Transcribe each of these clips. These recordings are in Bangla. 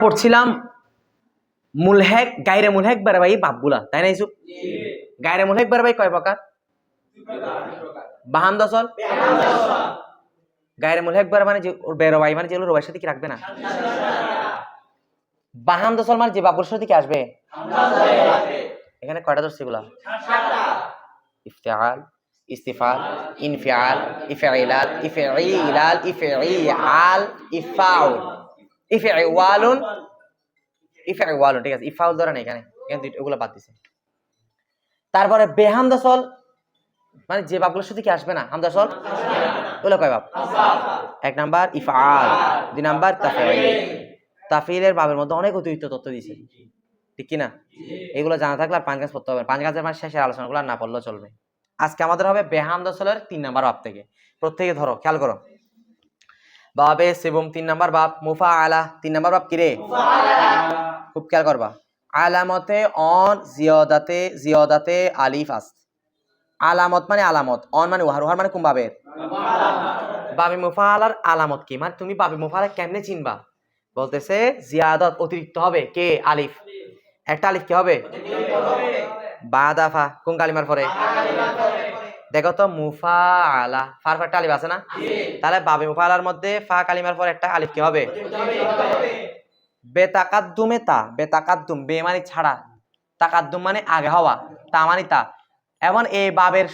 পড়ছিলাম মুলহেক গায়রে মুলহেক বারবাই বাপগুলা, তাই না? ইসুফ গায়রে মুলহেক বারবাই কয় প্রকার? বাহাম দসল গায়রে মুলহেক বার মানে যে বেরবাই মানে যেগুলো রবাইয়ের সাথে কি রাখবে না। বাহাম দসল মানে যে বাপুর সাথে কি আসবে। এখানে কয়টা ধরছে এগুলা? ইফতিআল, ইস্তিফাল, ইনফিআল, ইফঈলাল, ইফঈলাল, ইফঈআল, ইফআউল, ইফঈওয়ালুন, ইফঈওয়ালুন। ঠিক আছে, ইফআউল ধরে না এখানে এগুলো বাদ দিছে। তারপরে বেহামদাসল মানে যে বাপগুলোর সাথে কি আসবে না, হামদাসল ওগুলো কয় বাপ? এক নাম্বার ইফআল, দুই নাম্বার তাফঈল। তাফঈলের বাবের মধ্যে অনেক অতিরিক্ত তথ্য দিয়েছে, ঠিক কি না? এগুলো জানা থাকলে আর 5 কাজ পড়তে হবে। 5 কাজের মানে শেষের আলোচনাগুলো না পড়লেও চলবে। আজকে আমাদের হবে বেহামদাসলের 3 নাম্বার বাপ থেকে। প্রত্যেকে ধরো, খেয়াল করো। বাবে সেবম 3 নাম্বার বাপ। মুফাআলা 3 নাম্বার বাপ কি রে? খুব খেয়াল করবা। আলামতে অন জিয়াদাতে আলিফ আছে। আলামত মানে আলামত, অন মানে ওহার, ওহার মানে কোন বাবের? বাবে মুফাআলার আলামত কি? মানে তুমি বাবে মুফাআলা কেমনে চিনবা? বলতেছে জিয়াদাত অতিরিক্ত হবে কে? আলিফ। একটা আলিফ কি হবে? বাদাফা কোন কালিমার পরে? দেখো তো মুফাআলা ফার একটা আলিফ আছে না? তাহলে বাবে মুফাআলার মধ্যে ফা কালিমার পরে একটা আলিফ কি হবে? বেতাকাদ্দুমে তা, বেতাকাদ্দুম বে মানে ছাড়া, তাকাদ্দুম মানে আগে হওয়া, তা মানে তা। এবং এই বাবের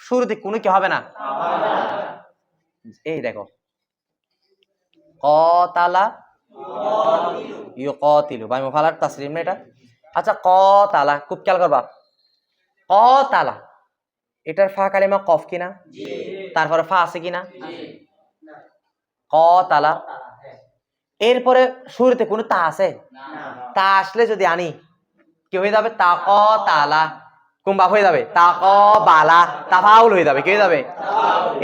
শুরুতে কোনো কি হবে না। এই দেখো কতালা ইউকাতিলু বাবে মুফাআলার তাসরিম না এটা? আচ্ছা কতালা খুব খেয়াল করবা। কতালা এটার ফা কালিমা কফ কিনা? তারপরে ফা আছে কিনা? কতালা এরপরে শুরুতে কোনো তা আছে? তা আসলে যদি আনি কি হয়ে যাবে? তাকতালা কোন বাপ হয়ে যাবে? তাকবালা তাফাউল হয়ে যাবে, কি হয়ে যাবে?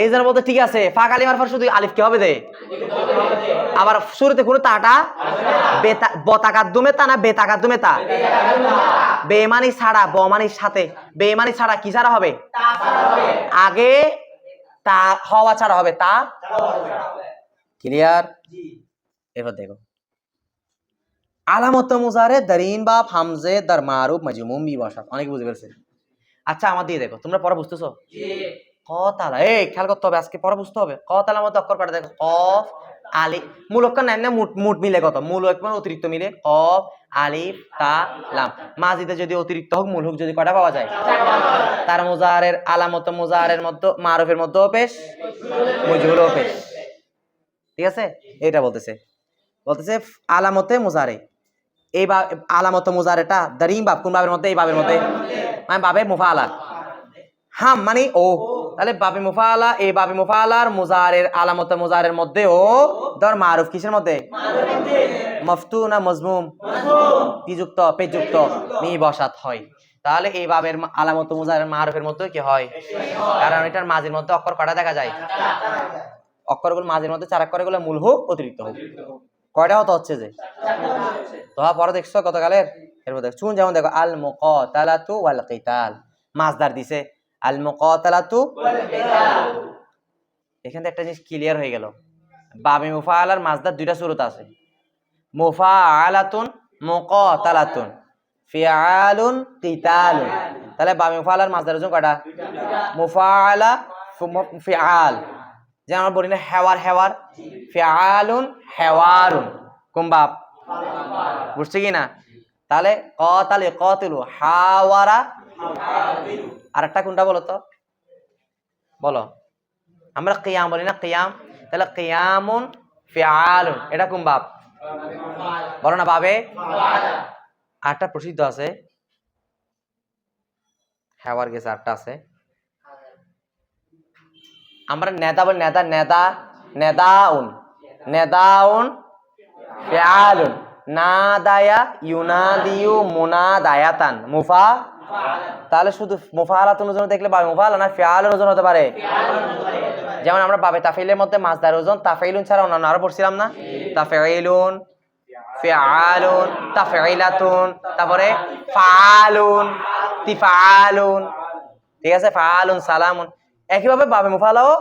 এই জন্য বলতে ঠিক আছে, ফা কালিমার পর শুধু আলিফ কি হবে দে, আবার শুরুতে কোনো তাটা বেতা বতাকাদ্দুমে তা না বেতাকাদ্দুমে তা? বেমানি ছাড়া, বমানি সাথে, বেমানি ছাড়া কি ছাড়া হবে? আগে তা হওয়া ছাড়া হবে, তা। ক্লিয়ার? এবার দেখো আলামত মুজারে দারিন বাপ হামজে দার মারুফ মাজমুম বি বসা, অনেক বুঝে ফেলছে। আচ্ছা আমার দিয়ে দেখো, তোমরা পড়া বুঝতেছো? কতালা এই খেয়াল করতে হবে, আজকে পড়া বুঝতে হবে। কতালার মধ্যে অক্ষর কয়টা দেখো? কফ আলিফ। মূল অক্ষর নাই না, মুট মিলে কত? মূল অক্ষর অতিরিক্ত মিলে কফ আলিফ তা লাম। মাজিদে যদি অতিরিক্ত হোক মূল হোক যদি কয়টা পাওয়া যায়? তার মুজারের আলামত মুজারের মধ্যে মারুফের মধ্যে পেশ, মজহুরও পেশ। ঠিক আছে, এটা বলতেছে আলামতে মুজারে। এই আলামত মুজারেটা দারিম বাব কোন বাবের মধ্যে? এই বাবের মধ্যে, মানে বাবে মুফাআলা। হাম মানে ও, তাহলে বাবে মুফাআলা, এই বাবে মুফাআলার মুজারের আলামত মুজারের মধ্যে ও ধর মারুফ কিসের মধ্যে? মফতু না মজমুম? কি যুক্ত? পেশ যুক্ত, মি বসাত হয়। তাহলে এই বাবের আলামত মুজারের মারুফের মধ্যে কি হয়? কারণ এটার মাঝের মধ্যে অক্ষর কয়টা দেখা যায়? অক্ষরগুলো মাঝের মধ্যে 4 অক্ষর, এগুলো মূল হোক অতিরিক্ত হোক। কয়টা হতে হচ্ছে যে? তো পরে দেখছো গতকালের এরপর দেখো শুন, যেমন দেখো আল মুকাতালাতু ওয়াল কিতাল, মাসদার দিছে আল মুকাতালাতু ওয়াল কিতাল। এখানে একটা জিনিস ক্লিয়ার হয়ে গেল, বাবে মুফাআলার মাসদার দুইটা সূরত আছে, মুফাআলাতুন মুকাতালাতুন, ফিআলুন কিতালুন। তাহলে বাবে মুফাআলার মাসদার ওজন কয়টা? মুফাআলা ফিআল। যেমন আমরা বলি না হেওয়ার হেওয়ার, ফিআলুন হেওয়ারুন, কোন বাপ? বুঝছে কি না? তাহলে কতালে কতিলু, হাওয়ারা আরেকটা কোনটা বলো তো? বলো। আমরা কিয়াম বলি না, কিয়াম। তাহলে কিয়ামুন ফিআলুন, এটা কোন বাপ? বলো না বাবে। আরেকটা প্রসিদ্ধ আছে, হেওয়ার গেছে আরেকটা আছে, আমরা নেদা বলি, নেদা নেদা নেদাউন, নেদাউন ফিআলুন, নাদায়া ইউনাদিউ মুনাদায়াতান মুফা। তাহলে শুধু মুফাআলাতুন ওজন দেখলে বাবে মুফাআলা না ফিআলুন ওজন হতে পারে। যেমন আমরা বাবে তাফঈলের মধ্যে মাসদার ওজন তাফঈলুন ছাড়া অন্যান্য আরো পড়ছিলাম না, তাফঈলুন, ফিআলুন, তাফঈলাতুন, তারপরে ফাআলুন, তিফআলুন। ঠিক আছে, ফাআলুন সালামুন। একইভাবে বাবে মুফাআলাও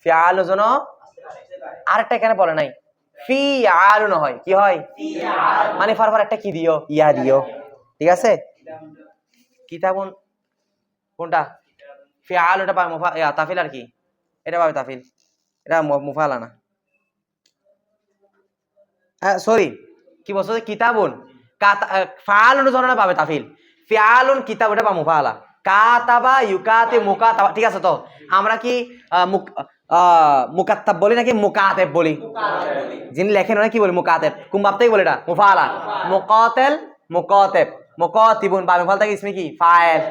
ফিআল ওজন। আরেকটা এখানে বলে নাই, ফিআলুন হয়, কি হয়? মানে ফারফার একটা কি দিও, ইয়া দিও, ঠিক আছে? কিতাবুন কোনটা? ফিআল, ওটা পাবে মুফা তাফিল, আর কি এটা পাবে তাফিল, এটা মুফালা না, সরি কি বলছো, কিতাবুন ফাআলুন ধরনা পাবে তাফিল, ফিআলুন কিতাব ওটা পাবে মুফালা, কাতাবা ইউকাতি মুকাতাবা, ঠিক আছে? তো আমরা কি মুকাত্তাব বলি নাকি মুকাতেব বলি? যিনি লেখেন ওরা কি বলি? মুকাতেব। কোন বাপটাই বলে এটা মুফালা, মুকাতেল মুকাতেব, মুকাতিবুন বা মুফাল থেকে ইসমে কি ফাইল,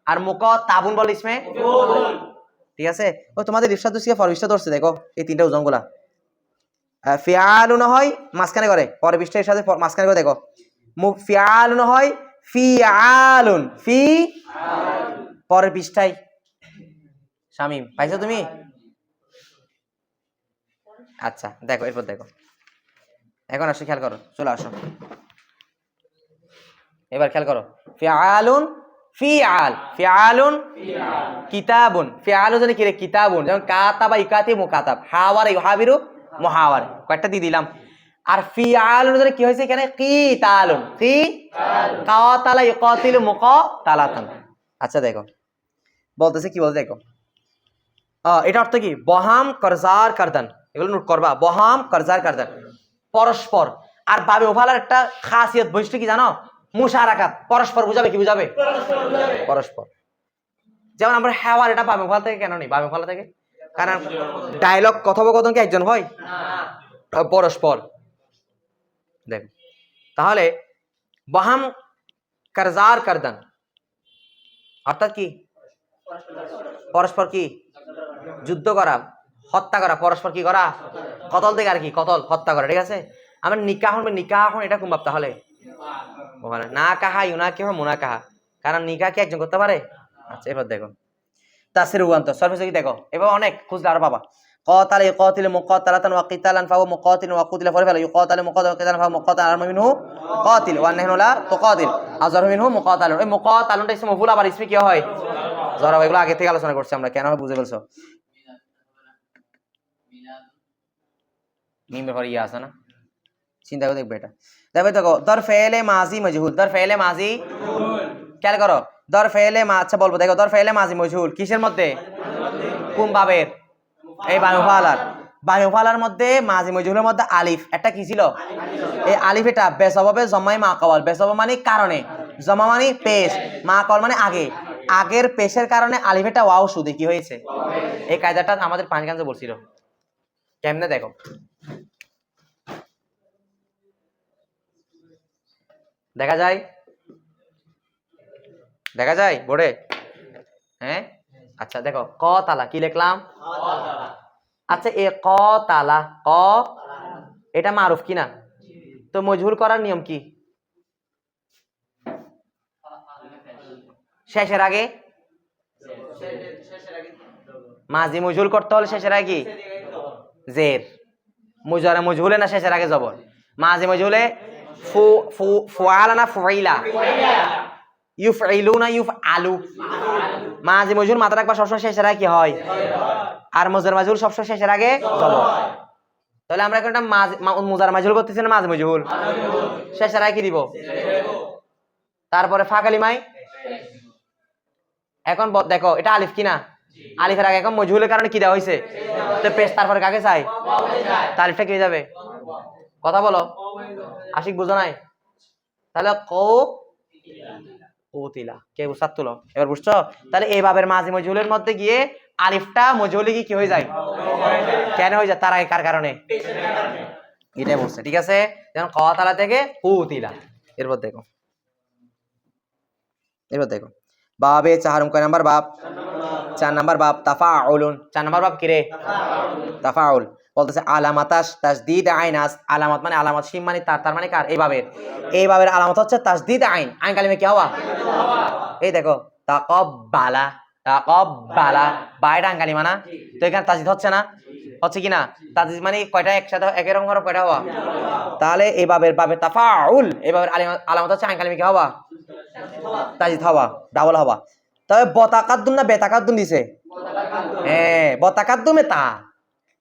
আর মুকাতাবুন বলে ইসমে, ঠিক আছে? ও তোমাদের ইরশাদ দুসিয়া ফরবিশটা ধরছে, দেখো এই তিনটা উজনগুলা ফিআলুন হয় মাঝখানে করে, পরে বিশটার সাথে মাঝখানে করে দেখো, ফিআলুন হয় ফিআলুন, ফি পরের পৃষ্ঠায়। শামিম পাইছো তুমি? আচ্ছা দেখো, এরপর দেখো, এখন আসো, খেয়াল করো, চলে আসো, এবার খেয়াল করো, ফিআলুন ফিআল, ফিআলুন কিতাবুন, ফিআলুন জানি কি রে? কিতাবুন, যেমন কাতাবা ইকাতি মুকাতাব, হাওয়ার ইউহাবিরু মুহাওয়ার, কয়টা দিয়ে দিলাম। আর ফিআলুন জানি কি হয়েছে এখানে? কিতালুন, কি কাতালা ইকাতিলু মুকাতালাতান। আচ্ছা দেখো বলতেছে কি বলতে, দেখো এটা অর্থ কি? বহাম করজার কারদান, এগুলো নোট করবা, বহাম করজার কারদান, পরস্পর। আর বাবে ওভালার একটা খাসিয়ত বৈশিষ্ট্য কি জানো? মুশারাকাত, পরস্পর বুঝাবে, কি বুঝাবে? পরস্পর। যেমন আমরা হেওয়ার, এটা বাবে ওভাল থেকে কেন নেই? বাবে ওভালা থেকে, কারণ ডায়লগ কথোপকথন কি একজন হয়? পরস্পর। দেখো তাহলে বহাম করজার কারদান অর্থাৎ কি? পরস্পর কি? যুদ্ধ করা, হত্যা করা, পরস্পর কি করা? কতল থেকে, আর কি কতল, হত্যা করা, ঠিক আছে? আমরা নিকাহন, নিকাহন এটা কোন বাপ? তাহলে না কাহা ইউনা কি হয়? মুনা কাহা, কারণ নিকাহ কি একজন করতে পারে? আচ্ছা এবার দেখো তাসির উয়ান্ত সর্বশেষ দেখো, এবার অনেক খুঁজলে আর বাবা, قاتل يقاتل مقاتلة وقتالا فهو مقاتل وقتل فهو يقاتل مقاتل وقتالا فهو مقاتل আর منه قاتل وانه لا تقاتل اظهر منه مقاتل। এই মুকাতালুনটা ইসমে মফউল, আবার ইসমে কি হয়? জরা। এগুলো আগে থেকে আলোচনা করছি আমরা, কেন হয় বুঝে ফেলছো? মিম ব্যাপার ইয়া আছে না, চিন্তা করে দেখবে এটা। দেখো দেখো দর ফেলে মাজি মজহুল, দর ফেলে মাজি খেয়াল করো, দর ফেলে আচ্ছা বলবো, দেখো দর ফেলে মাজি মজহুল কিসের মধ্যে? কোন বাবের? এই বায়ুফালার, বায়ুফালার মধ্যে মাজি মজহুলের মধ্যে আলিফ একটা কি ছিল? এই আলিফ এটা বেসবাবে জমাই মা কওয়াল, বেসব মানে কারণে, জমা মানে পেশ, মা কওয়াল মানে আগে, আগের পেশের কারণে আলিফ এটা ওয়াও সুদে কি হয়েছে? এই কায়দাটা আমাদের পানিকাঞ্জে বলছিল, কেমনে দেখো, দেখা যায়, দেখা যায় বোর্ডে? হ্যাঁ আচ্ছা দেখো ক তালা কি লিখলাম? আচ্ছা এ ক তালা, ক এটা মারুফ কি না? তো মজহুল করার নিয়ম কি? শেষের আগে, মাঝি মজহুল করতে হলে শেষের আগে কি? জের। মুজারে মজহুলে না শেষের আগে জবর? মাঝি মজহুলে ফুআলা না ফুইলা? ইউফইলুনা ইউফআলু। মাঝি মজহুল মাথা রাখবা সবসময় শেষের আগে কি হয়? আর মুজার মাজহুল সবসময় শেষের আগে জবর। তাহলে আমরা এখন একটা মুজার মাজহুল করতেছি না মাঝি মজহুল? শেষের আগে কি দিব? তারপরে ফা কালিমায়। এখন দেখো এটা আলিফ কিনা? আলিফের আগে এখন মজহুলের কারণে কি দেওয়া হয়েছে? তো পেশ, তারপরে কাকে চাই? তা আলিফটা কি হয়ে যাবে? কথা বলো, আশিক বুঝো নাই? তাহলে কৌতিলা, কে বুঝাত তুলো, এবার বুঝছো? তাহলে এই ভাবের মাঝি মজহুলের মধ্যে গিয়ে আলিফটা মজহুলে কি হয়ে যায়? কেন হয়ে যায়? তার আগে কার কারণে? এটাই বলছে, ঠিক আছে? যেমন কওয়াতালা থেকে কৌতিলা। এরপর দেখো, এরপর দেখো বাবে চাহারুম কয় নাম্বার বাপ? 4 নাম্বার বাপ। তাফাউলুন 4 নাম্বার বাপ কি রে? তাফাউল। বলতেছে আলামাতাস তাসদিদ আইন, আলামাত মানে আলামাত, শিম মানে তার, তার মানে কার? এই ভাবের, এই ভাবের আলামত হচ্ছে তাসদিদ আইন, আইন কালিমে কি হওয়া? এই দেখো তাকাব্বালা, তাকাব্বালা বা এটা আইন কালিমা না? তো এখানে তাসদিদ হচ্ছে না? হচ্ছে কি না? তাসদিদ মানে কয়টা একসাথে একই রকম হবে, কয়টা হওয়া? তাহলে এই ভাবের বাবে তাফাউল, এই ভাবের আলামত হচ্ছে আইন কালিমে কি হওয়া? তাসদিদ হওয়া, ডাবল হওয়া। তবে বতাকাদ্দুম না বেতাকাদ্দুম দিছে? হ্যাঁ বতাকাদ্দুমে তা,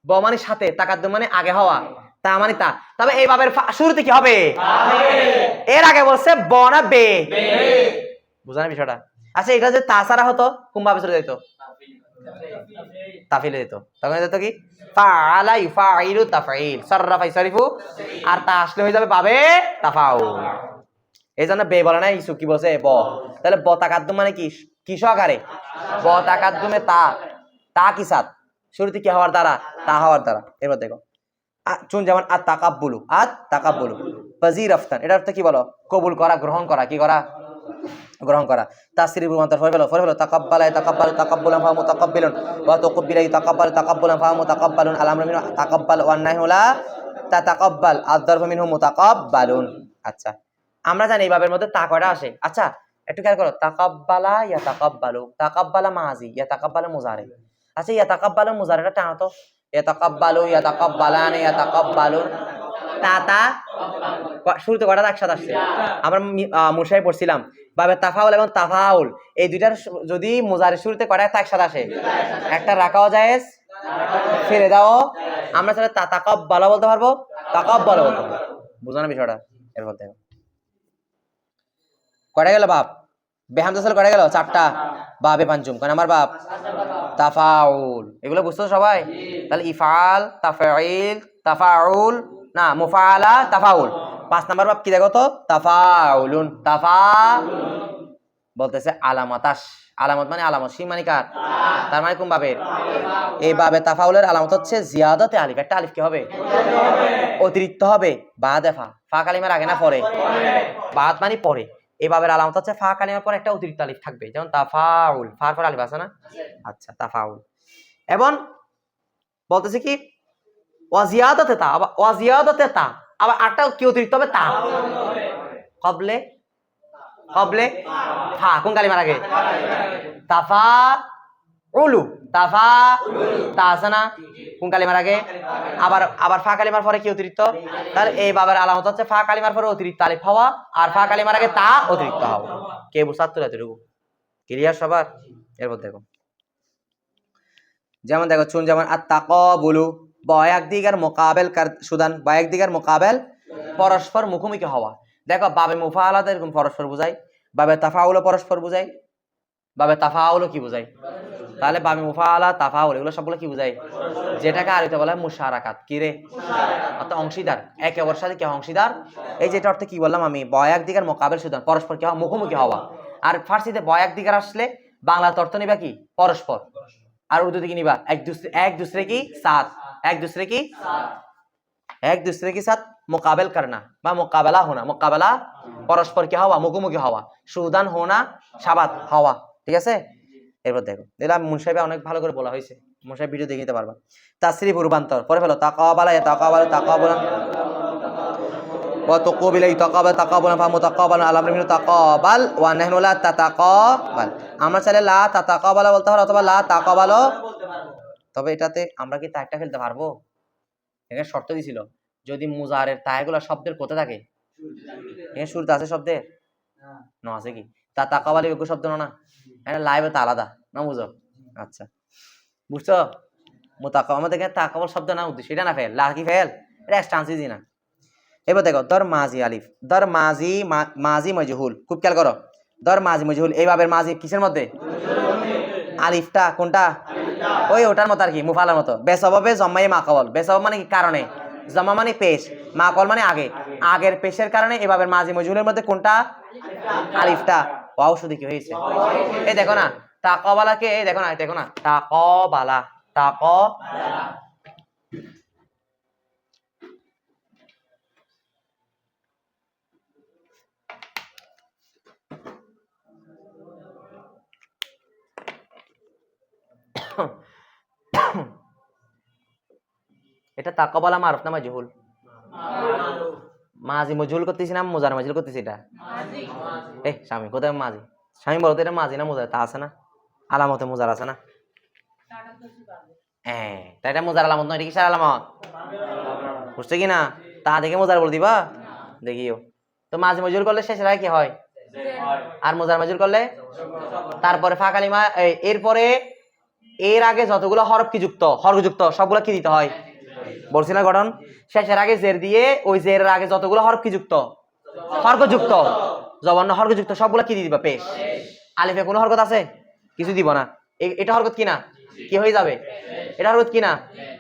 ব মানে সাথে, তাকাদ্দুম মানে আগে হওয়া, তা মানে তা, তবে এই বাবের শুরুতে কি হবে? এর আগে বলছে ব না বে? বুঝলেন বিষয়টা? আচ্ছা, এটা যে তা ছাড়া হতো কোন ভাবে চলে যেত? তাফিলে যেত। তখন যেত কি ফাআলা ইউফাইলু তাফঈল, সাররাফা ইসরিফু, আর তা আসলে হয়ে যাবে বাবে তাফাউল। এই জন্য বে বলে না, ইসু কি বলছে ব। তাহলে ব তাকাদ্দুম মানে কি? কিস আকারে ব তাকাদ্দুমে তা, তা কি সাত শুরুতে কি হওয়ার দ্বারা? তা হওয়ার দ্বারা। এবার দেখো চুন, যেমন আত তাকাব্বুলু, আত তাকাব্বুলু ফাজিরাফতান, এটার অর্থ কি বলো? কবুল করা, গ্রহণ করা, কি করা? গ্রহণ করা। তাসরিফ রূপান্তর পড়ে ফেলো তাকাব্বালা তাকাব্বালু তাকাব্বুলান ফাহু মুতাকাব্বিলুন ওয়া তাকাব্বিলা তাকাব্বালু তাকাব্বুলান ফাহু মুতাকাব্বালুন আল আমরু মিনহু তাকাব্বাল ওয়ান নাহু লা তাতাকাব্বাল আয-যারফু মিনহু মুতাকাব্বালুন। আচ্ছা, আমরা জানি এই ভাবের মধ্যে তা কয়টা আসে? আচ্ছা, একটু খেয়াল করো, তাকাব্বালা ইয়া তাকাব্বালু, তাকাব্বালা মাজি, ইয়া তাকাব্বালা মুজারি। আচ্ছা, ইয়া তাকাব্বালু মুজারিটা টানো তো, ইয়া তাকাব্বালু ইয়া তাকাব্বালান ইয়া তাকাব্বালুন, তা শুরুতে কয়টা একসাথে আসছে? আমরা মুশাই পড়ছিলাম বাবে তাফাউল এবং তাফাউল, এই দুইটার যদি মুজারির শুরুতে কয়টা একসাথে আসে? একটা রাখাও জায়েজ, ফিরে দাও। আমরা তাহলে তাকাব্বালা বলতে পারবো, তাকাব্বালা বলতে পারবো। বুঝানো বিষয়টা? এরপর দেখো কয়টা গেল বাপ? বেহামজাসাল কয়টা গেল? 4টা। বাবে পাঞ্চুম, কয় নাম্বার বাপ? তাফাউল। এগুলো বুঝছো সবাই? তাহলে ইফআল, তাফঈল, তাফাউল, না মুফাআলা, তাফাউল। 5 নাম্বার বাপ কি দেখো তো? তাফাউলুন। বলতেছে আলামাতাস, আলামত মানে আলামত, সি মানে কার? তার মানে কোন ভাবে? এই বাবে তাফাউলের আলামত হচ্ছে জিয়াদাতে আলিফ, একটা আলিফ কি হবে? অতিরিক্ত হবে। বাদে ফা কালিমার আগে না পরে? বাদ মানে পরে। এই ভাবের আলামত হচ্ছে ফা কালিমার পর একটা অতিরিক্ত আলিফ থাকবে, যেমন তাফাউল, ফার পর আলিফ আছে না? আচ্ছা, তাফাউল। এবং বলতেছে কি ওয়াজিয়াদাতে তা, আবার ওয়াজিয়াদাতে তা, আবার আটটা কি অতিরিক্ত হবে? তা কবলে ফা, কোন কালিমার আগে? তাফা উলু, তাফা তা আছে না? কোন কালিমার আগে? আবার ফা কালিমার পরে কি অতিরিক্ত? তাহলে এই বাবার আলামত হচ্ছে ফা কালিমার পরে অতিরিক্ত আলিফ হওয়া, আর ফা কালিমার আগে তা অতিরিক্ত হওয়া। কে বুঝাচ্ছ এতটুকু? ক্লিয়ার সবার? এরপর দেখো, যেমন দেখো চুন, যেমন আত তাকাবুলু, বয়াক দিগার মোকাবেল সুদান, বয়াক দিগার মোকাবেল পরস্পর মুখোমুখি হওয়া। দেখো বাবে মুফাআলাতে এরকম পরস্পর বুঝায়, বাবে তাফাউলও পরস্পর বুঝায়, বাবে তাফাউলও কি বুঝায়? তাহলে বাবে মুফাআলা, তাফাউল এগুলো সবগুলো কি বুঝায়? যেটাকে আরবিতে বলা হয় মুশারাকাত। কি রে? অর্থাৎ অংশীদার, একে অপরের সাথে কি অংশীদার। এই যেটা অর্থে কি বললাম আমি, বয়াক দিগার মোকাবেল সুদান, পরস্পর কি হওয়া, মুখোমুখি হওয়া। আর ফার্সিতে বয়াক দিগার আসলে বাংলাতে অর্থ নিবা কি? পরস্পর। আর উর্দুতে কি নিবা? এক दूसरे की साथ, এক दूसरे के साथ मुकाबल करना বা মোকাবেলা হোনা। মোকাবেলা পরস্পর কি হওয়া, মুখোমুখি হওয়া। সুদান হোনা, সাবাত হওয়া। ঠিক আছে? এরপর দেখো, এটা মুনসাইবে অনেক ভালো করে বলা হয়েছে, মুনসাইব ভিডিও দেখে নিতে পারবা। তাসরিফ রূপান্তর পরে ফেলো, তাকাবালা ইয়া তাকাবালু তাকাবুলান ওয়া তাকাবিলা তাকাবাল তাকাবুলান ফা মুতাকাবালান আল আমরু মিনহু তাকাবাল ওয়া নাহনু লা তাতাকাবাল। আমরা চাইলে লা তাতাকাবালা বলতে পারো অথবা লা তাকাবালো। তবে এটাতে আমরা কি তাকটা ফেলতে পারবো? এখানে শর্ত দিছিল, যদি মুজারের তায়গুলা শব্দের কোথায় থাকে? এখানে শুরুতে আছে শব্দের না, আছে কি? তাকাবালে যোগ্য শব্দ না, এটা লাইভে তা আলাদা না, বুঝো? আচ্ছা, বুঝছো? আমাদের এখানে তাকাবাল শব্দ না, উদ্দেশ্য এটা না, ফেল লা কি ফেল, এটা এক্সটান্সিভই না। এবার দেখো দর মাজি আলিফ, দর মাজি, মাজি মজহুল, খুব খেয়াল করো। দর মাজি মজহুল, এই ভাবের মাজি কিসের মধ্যে? আলিফটা কোনটা? ওই ওটার মতো আর কি, মুফালার মতো। বেসবাবে জম্মাই মাকাবল, বেসবাব মানে কি? কারণে, জমা মানে পেশ, মাকাবল মানে আগে, আগের পেশের কারণে এভাবে মাজি মজহুলের মধ্যে কোনটা? আলিফটা। ওয়াও শুধু কি হয়েছে? এই দেখো না, তাকাবালাকে, এই দেখো না, দেখো না, তাকাবালা, তাকাবালা। এটা তাকাবালা মারুফ না মাজহুল? মাজি মজহুল করতেছি না মুজার মাজহুল করতেছি? এটা এই স্বামী কোথায় মাজি? স্বামী বলতো এটা মাজি না মুজার? তা আছে না, আলামতে মুজার আছে না? হ্যাঁ, তাই এটা মুজার আলামত নয়, এটা কিসের আলামত? বুঝছো কি না? তা দেখে মুজার বল দিবা? দেখিও তো, মাজি মজহুল করলে শেষের আগে কি হয়? আর মুজার মাজহুল করলে তারপরে ফা কালিমা, এরপরে এর আগে যতগুলো হরফ কি যুক্ত, হরফ যুক্ত, সবগুলো কি দিতে হয়? বলছি না গঠন শেষের আগে জের দিয়ে ওই জেরের আগে যতগুলো হরফ কি যুক্ত হরকতযুক্ত জবর্ণ হরকতযুক্ত সবগুলো কি দিয়ে দিবা পেশ আলিফে কোনো হরকত আছে কিছু দিব না এটা হরকত কি না কি হয়ে যাবে এটা হরকত কি না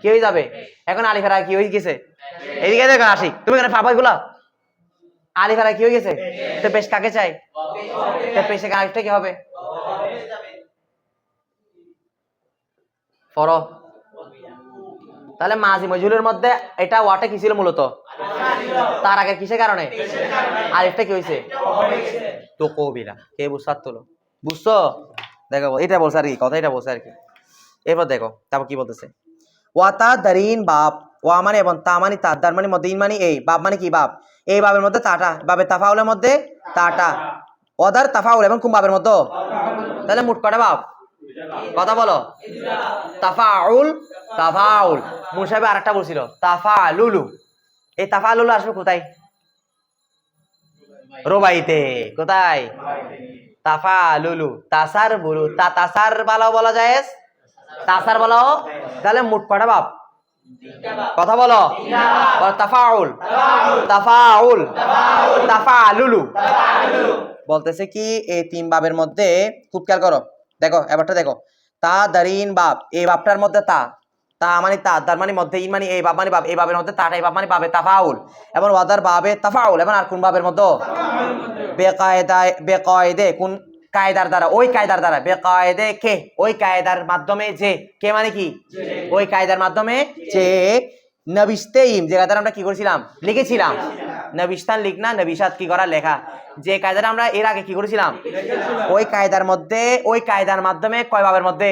কি হয়ে যাবে এখন আলিফের আগে কি হয়ে গেছে এদিকে দেখো আসি তুমি এখানে পাবা এগুলা আলিফের আগে কি হয়ে গেছে তো পেশ কাকে চাই তো পেশে আরেকটা কি হবে ফর তাহলে মাজি মজহুলের মধ্যে এটা ওয়াটা কি ছিল মূলত তার আগে কিসের কারণে আলিফটা কি হয়েছে তো কবিরা কে বুঝাত তোলো বুঝছো দেখো এটা বলছে আর কি কথা এটা বলছে আর কি এরপর দেখো তারপর কি বলতেছে ওয়াতা দারিন বাপ ওয়া মানে এবং তা মানে তার দার মানে মধ্যে ইন মানে এই বাপ মানে কি বাপ এই বাবের মধ্যে তাটা বাবে তাফাউলের মধ্যে তাটা ওদার তাফাউল এবং কুম বাবের মধ্যে তাহলে মোট কটা বাপ কথা বলো তাফাউল তাফাউল মুসাহিব আরেকটা বলছিল তাফালুলু এই তাফালুলু আসবে কোথায় রুবাইতে কোথায় তাফালুলু তাসার বুলু তাসার বালাও বলা যায় তাসার বালাও তাহলে মোট কটা বাপ কথা বলো তাফাউল তাফাউল তাফালুলু বলতেছে কি এই তিন বাবের মধ্যে খুব খেয়াল করো দেখো এবারটা দেখো তা দারিন বাপ এই বাপটার মধ্যে তা মানে তা তার মানে মধ্যে ইন মানে এই বাপ মানে বাপ এই বাবের মধ্যে তাটা এই বাপ মানে বাবে তাফাউল এবং ওয়াদার বাবে তাফাউল এবং আর কোন বাবের মধ্যে বেকায়দায় বেকায়দে কোন কায়দার দ্বারা ওই কায়দার দ্বারা বেকায়দে কে ওই কায়দার মাধ্যমে যে কে মানে কি ওই কায়দার মাধ্যমে যে নবিস্তেইম যে কায়দার আমরা কি করেছিলাম লিখেছিলাম নবিস্তান লিখনা নবিসাত কি করা লেখা যে কায়দাটা আমরা এর আগে কি করেছিলাম ওই কায়দার মধ্যে ওই কায়দার মাধ্যমে কয় বাবের মধ্যে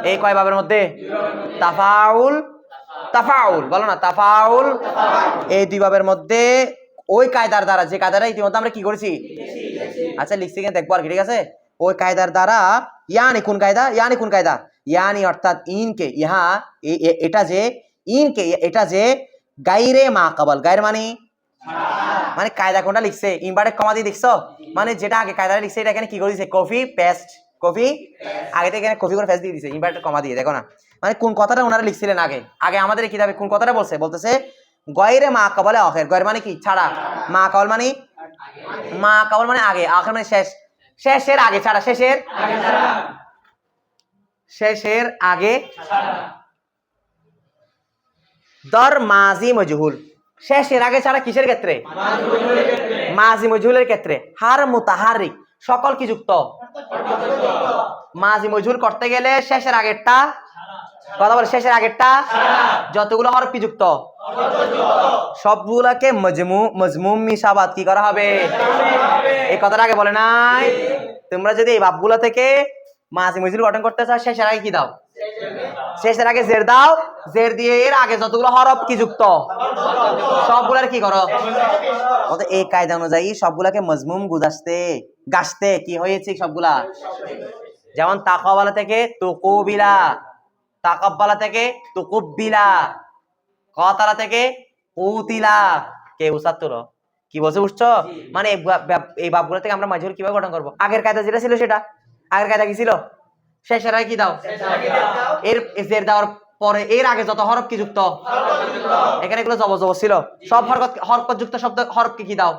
এই কয় বাবের মধ্যে তাফাউল তাফাউল বলো না তাফাউল এই দুই বাবের মধ্যে ওই কায়দার দ্বারা যে কায়দাটা ইতিমধ্যে আমরা কি করেছি আচ্ছা লিখছি কেন দেখবো আর কি ঠিক আছে ওই কায়দার দ্বারা ইয়ানি কোন কায়দা ইয়ানি অর্থাৎ ইনকে ইহা এটা যে ইনকে এটা যে গাইরে মা কাবল গায়ের মানে কায়দা কোনটা লিখছে ইনভার্টেড কমা দিয়ে দেখছো মানে যেটা আগে কায়দাটা লিখছে এটা এখানে কি করে দিছে কপি পেস্ট কপি আগে থেকে এখানে কপি করে পেস্ট দিয়ে দিছে ইনভার্টেড কমা দিয়ে দেখো না মানে কোন কথাটা ওনারা লিখছিলেন আগে আমাদের কিতাবে কোন কথাটা বলতেছে গায়রে মা কাবলে আখির গায়র মানে কি ছাড়া মা কাবল মানে আগে আখির মানে শেষ শেষের আগে ছাড়া শেষের আগে দর মাজি মজহুল শেষের আগে ছাড়া কিসের ক্ষেত্রে মাজি মজহুলের ক্ষেত্রে হার মুতাহারিক সকল কি যুক্ত মাজি মজহুল করতে গেলে শেষের আগেরটা কথা বলে শেষের আগেরটা যতগুলো হরফ কি যুক্ত সবগুলাকে মজমুম মিসাবাত কি করা হবে এই কথাটা আগে বলে নাই তোমরা যদি এই বাপগুলা থেকে মাজি মজহুল গঠন করতে চাও শেষের আগে কি দাও শেষের আগে জের দাও জের দিয়ে এর আগে যতগুলো হরফ কি যুক্ত সবগুলার কি করো এই কায়দা অনুযায়ী সবগুলাকে মজমুম গাছতে কি হয়েছে সবগুলা যেমন তাকাওয়ালা থেকে তুকুবিলা তাকাব্বালা থেকে তুকুব্বিলা কতালা থেকে উতিলা কে উসাত্তর কি বলছে বুঝছো মানে এই বাপগুলা থেকে আমরা মাজহুর কিভাবে গঠন করবো আগের কায়দা যেটা ছিল সেটা আগের কায়দা কি ছিল শেষের আগে কি দাও এর জের দেওয়ার পরে এর আগে যত হরফ কি যুক্ত এখানে এগুলো জবর ছিল সব হরকত যুক্ত শব্দ হরফ কি দাও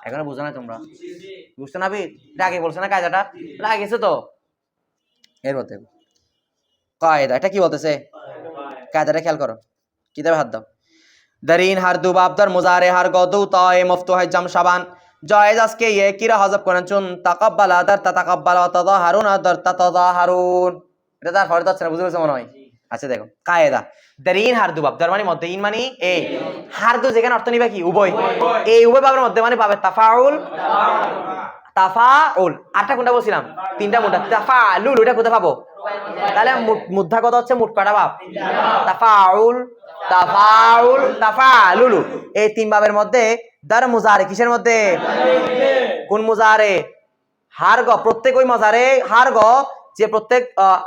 এখানে বুঝো না তোমরা বুঝছো না আগে বলছো না কায়দাটা লাগেছে তো এর মধ্যে কায়দা এটা কি বলতেছে কায়দাটা খেয়াল করো কিতাবে হাত দাও দারিন হার দুবাবদার মুজারে হার গদু তায়ে মফতুহাই জাম শাবান জায়েজ আজকে ইয়ে কিরা হযব করেন চুন তাকাব্বালা দার তাকাব্বালা তাযাহারুন দার তাযাহারুন এটা তার ফরজ আছে না বুঝতে পারছো মনে হয় আচ্ছা দেখো কায়দা দারিন হার দুবাব দার মানে মধ্যে ইন মানে এই হার দু যেখানে অর্থ নিবা কি উভয় এই উভয় বাবের মধ্যে মানে পাবে তাফাউল আটটা কোনটা বলছিলাম তিনটা মোটা তাফালুল ওটা কোথায় পাবো তাহলে মুদ্ধা কত হচ্ছে মোট কটা বাপ তাফাউল তাফালুলু এই তিন বাবের মধ্যে দার মুজারে কিসের মধ্যে কোন মুজারে হার গ প্রত্যেক ওই মুজারে হার গ যে প্রত্যেক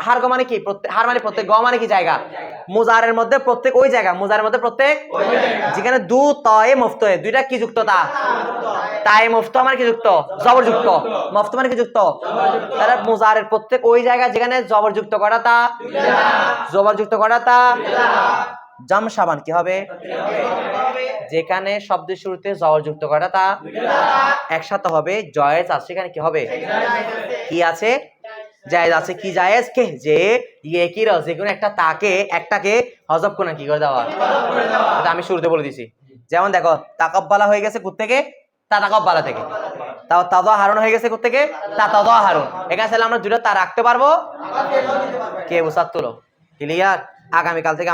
হার গ মানে কি, হার মানে প্রত্যেক, গ মানে কি জায়গা, মুজারের মধ্যে প্রত্যেক ওই জায়গা, মুজারের মধ্যে প্রত্যেক যেখানে দু তয়ে মুফত দুইটা কি যুক্ত, তা তাই মুফত মানে কি যুক্ত, জবর যুক্ত, মুফত মানে কি যুক্ত, তাহলে মুজারের প্রত্যেক ওই জায়গা যেখানে জবর যুক্ত করা তা, জবর যুক্ত করা তা। জাম সাবান কি হবে, যেখানে শব্দের শুরুতে জবর যুক্ত করা তা একসাথে হবে, জয়েজ আছে সেখানে কি হবে, কি আছে, জায়েজ আছে, কি জায়েজ, কে যে ইয়ে কি র যে কোনো একটা তাকে একটাকে হযফ কোনা কি করে দেওয়া, এটা আমি শুরুতে বলে দিছি। যেমন দেখো তাকাব্বালা হয়ে গেছে কোথা থেকে, তা তাকাব্বালা থেকে, তাও তাযাহারুন হয়ে গেছে কোথা থেকে, তা তাযাহারুন। এখানে তাহলে আমরা দুটো তা রাখতে পারবো, কে বুঝাত তোলো, ক্লিয়ার। আগামী কাল থেকে